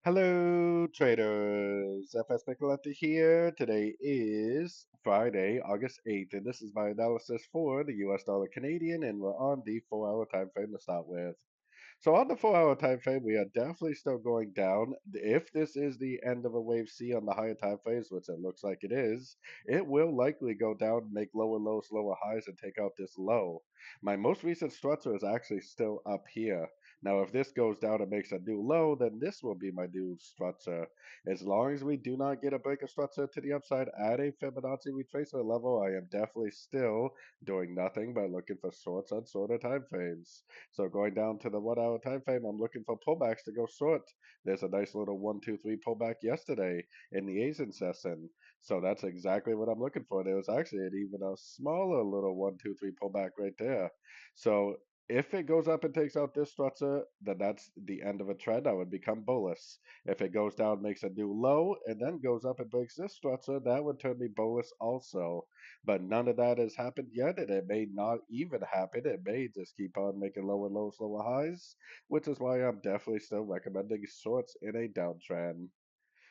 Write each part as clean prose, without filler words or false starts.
Hello, traders. FX Pip Collector here. Today is Friday, August 8th, and this is my analysis for the US dollar Canadian, and we're on the 4 hour time frame to start with. So on the 4 hour time frame, we are definitely still going down. If this is the end of a wave C on the higher time frames, which it looks like it is, it will likely go down, make lower lows, lower highs, and take out this low. My most recent structure is actually still up here. Now, if this goes down and makes a new low, then this will be my new structure. As long as we do not get a break of structure to the upside at a Fibonacci retracement level, I am definitely still doing nothing but looking for shorts on shorter time frames. So going down to the 1 hour time frame, I'm looking for pullbacks to go short. There's a nice little 1, 2, 3 pullback yesterday in the Asian session. So that's exactly what I'm looking for. There was actually even a smaller little 1, 2, 3 pullback right there. So if it goes up and takes out this structure, then that's the end of a trend. I would become bullish. If it goes down, makes a new low, and then goes up and breaks this structure, that would turn me bullish also. But none of that has happened yet, and it may not even happen. It may just keep on making lower lows, lower highs, which is why I'm definitely still recommending shorts in a downtrend.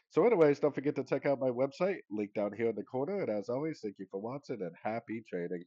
So, anyways, don't forget to check out my website, link down here in the corner. And as always, thank you for watching and happy trading.